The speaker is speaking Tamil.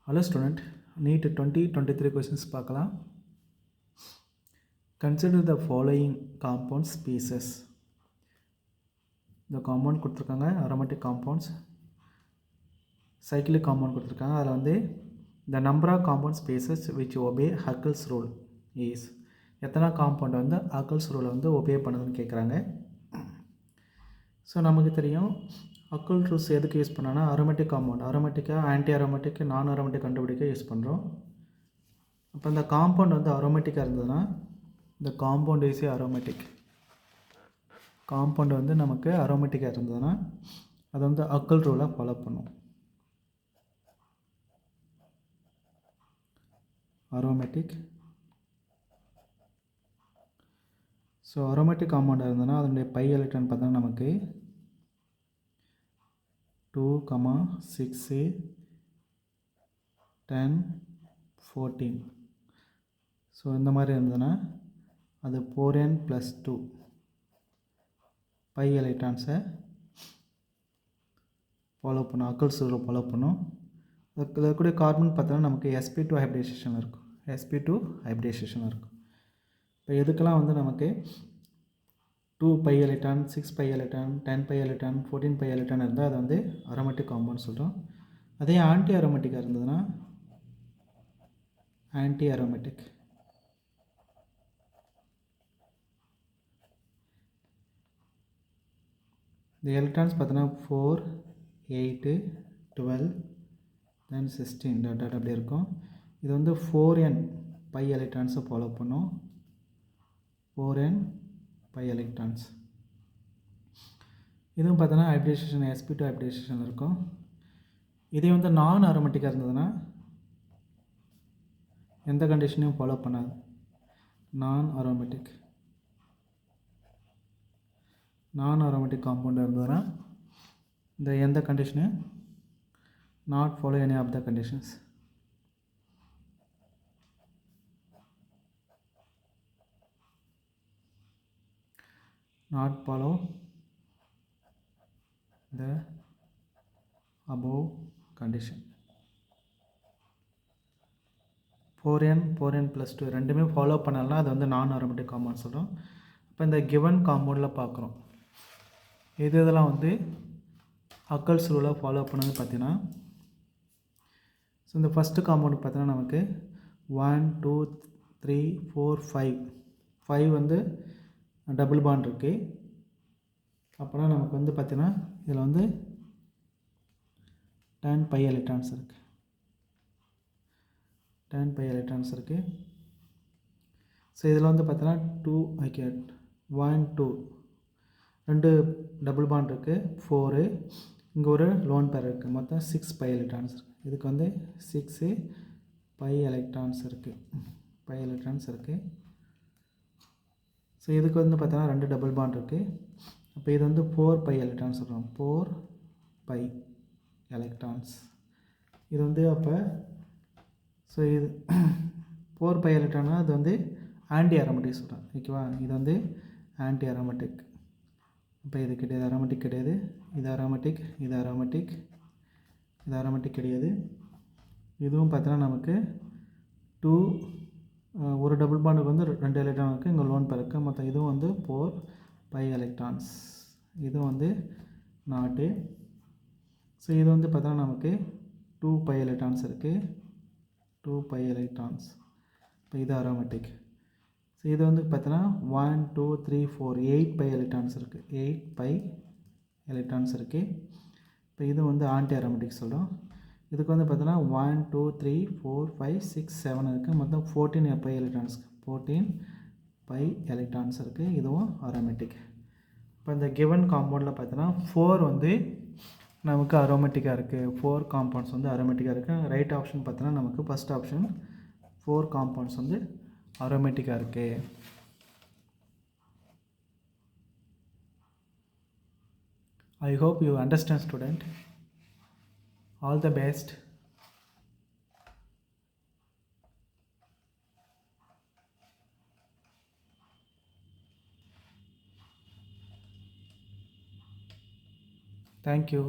Hello student, NEET 2023 questions பார்க்கலாம். Consider the following compound species. இந்த compound கொடுத்துருக்காங்க aromatic compounds, cyclic compound கொடுத்துருக்காங்க. அதில் வந்து the number of compound species which obey Huckel's rule is, எத்தனை காம்பவுண்ட் வந்து ஹக்கல்ஸ் ரூலை வந்து ஒபே பண்ணுதுன்னு கேட்குறாங்க. ஸோ நமக்கு தெரியும் ஹக்கல் ரூல்ஸ் எதுக்கு யூஸ் பண்ணோன்னா அரோமேட்டிக் காம்பவுண்ட், அரோமேட்டிக்காக ஆன்டி அரோமேட்டிக் நான் அரோமேட்டிக் கண்டுபிடிக்க யூஸ் பண்ணுறோம். அப்போ இந்த காம்பவுண்ட் வந்து அரோமேட்டிக்காக இருந்ததுன்னா இந்த காம்பவுண்ட் ஈஸி அரோமேட்டிக், காம்பவுண்ட் வந்து நமக்கு அரோமேட்டிக்காக இருந்ததுன்னா அது வந்து ஹக்கல் ரூலை ஃபாலோ பண்ணும். அரோமேட்டிக். ஸோ அரோமேட்டிக் காம்பவுண்டாக இருந்ததுன்னா அதனுடைய பை எலக்ட்ரான் பார்த்தோன்னா நமக்கு 2, 6, 10, 14. ஸோ இந்த மாதிரி இருந்ததுன்னா அது 4n+2 பை எலக்ட்ரான்ஸை ஃபாலோ பண்ணும், ஹக்கல்ஸ் ரூலை ஃபாலோ பண்ணும். அதில் இருக்கக்கூடிய கார்பன் பார்த்தோன்னா நமக்கு sp2 ஹைப்ரிடைசேஷன் இருக்கும், sp2 ஹைப்ரிடைசேஷன் இருக்கும். இப்போ எதுக்கெல்லாம் வந்து நமக்கு 2 pi electron, 6 pi electron, 10 pi electron, 14 pi electron இருந்தால் அது வந்து அரோமேட்டிக் காம்பவுண்ட் சொல்கிறோம். அதே ஆன்டி அரோமேட்டிக்காக இருந்ததுன்னா ஆன்டி அரோமேட்டிக். இந்த எலக்ட்ரான்ஸ் பார்த்தோன்னா 4, 8, 12, then 16 டாட் அப்படி இருக்கும். இது வந்து 4n பை எலக்ட்ரான்ஸை ஃபாலோ பண்ணும், 4n பை எலக்ட்ரான்ஸ். இதுவும் பார்த்தோன்னா ஹைப்ரிடைசேஷன் sp2 ஹைப்ரிடைசேஷன் இருக்கும். இதே வந்து நான் அரோமேட்டிக்காக இருந்ததுன்னா எந்த கண்டிஷனையும் ஃபாலோ பண்ணாது, நான் அரோமேட்டிக். நான் அரோமேட்டிக் காம்பவுண்டாக இருந்ததுன்னா இந்த எந்த கண்டிஷனையும் not follow any of the conditions. not follow the above condition. 4n+2 ரெண்டுமே ஃபாலோ பண்ணலாம், அது வந்து நான் அரோமேட்டிக் காம்பவுண்ட் சொல்கிறோம். இப்போ இந்த கிவன் காம்பவுண்டில் பார்க்குறோம் இதெல்லாம் வந்து ஹக்கல்ஸ் ரூலை ஃபாலோ பண்ணது பார்த்தீங்கன்னா, ஸோ இந்த ஃபஸ்ட்டு காம்பவுண்ட் பார்த்தீங்கன்னா நமக்கு 1, 2, 3, 4, 5 வந்து டபுள் பாண்ட் இருக்குது. அப்புறம் நமக்கு வந்து பார்த்திங்கன்னா இதில் வந்து 10 பை எலக்ட்ரான்ஸ் இருக்குது, 10 பை எலக்ட்ரான்ஸ் இருக்குது. ஸோ இதில் வந்து பார்த்தீங்கன்னா 2 1, 2 ரெண்டு டபுள் பாண்ட் இருக்குது, 4 இங்கே ஒரு லோன் பேர் இருக்குது, மொத்தம் 6 பை எலக்ட்ரான்ஸ் இருக்குது. இதுக்கு வந்து 6 பை எலக்ட்ரான்ஸ் இருக்குது, பை எலக்ட்ரான்ஸ் இருக்குது. ஸோ இதுக்கு வந்து பார்த்தோன்னா ரெண்டு டபுள் பாண்ட் இருக்குது. அப்போ இது வந்து 4 பை எலக்ட்ரான்ஸ் சொல்கிறோம், 4 பை எலக்ட்ரான்ஸ். இது வந்து அப்போ ஸோ இது 4 பை எலக்ட்ரான்னா அது வந்து ஆன்டி அரோமேட்டிக் சொல்கிறோம், ஓகேவா. இது வந்து ஆன்டி அரோமேட்டிக். இப்போ இது கிடையாது, அரோமேட்டிக் கிடையாது. இது அரோமேட்டிக், இது அரோமேட்டிக், இது அரோமேட்டிக் கிடையாது. இதுவும் பார்த்தோன்னா நமக்கு 2 ஒரு டபுள் பாண்டுக்கு வந்து 2 எலக்ட்ரான் இருக்குது, இங்கே லோன் பேர் இருக்குது, மொத்தம் இதுவும் வந்து 4 பை எலக்ட்ரான்ஸ். இதுவும் வந்து நாட்டு. ஸோ இது வந்து பார்த்தோன்னா நமக்கு 2 பை எலக்ட்ரான்ஸ் இருக்குது, 2 பை எலக்ட்ரான்ஸ். இப்போ இது அரோமேட்டிக். ஸோ இது வந்து பார்த்தோன்னா 1, 2, 3, 4 8 பை எலக்ட்ரான்ஸ் இருக்குது, 8 பை எலக்ட்ரான்ஸ் இருக்குது. இப்போ இது வந்து ஆன்டி அரோமேட்டிக் சொல்கிறோம். இதுக்கு வந்து பார்த்தோன்னா 1, 2, 3, 4, 5, 6, 7 இருக்குது, மொத்தம் 14 பை எலக்ட்ரான்ஸ், 14 பை எலக்ட்ரான்ஸ் இருக்குது. இதுவும் அரோமேட்டிக். இப்போ இந்த கிவன் காம்பவுண்டில் பார்த்தோன்னா 4 வந்து நமக்கு அரோமேட்டிக்காக இருக்குது, 4 காம்பவுண்ட்ஸ் வந்து அரோமேட்டிக்காக இருக்குது. ரைட் ஆப்ஷன் பார்த்தோன்னா நமக்கு ஃபஸ்ட் ஆப்ஷன் 4 காம்பவுண்ட்ஸ் வந்து அரோமேட்டிக்காக இருக்குது. I hope you understand student. All the best. Thank you.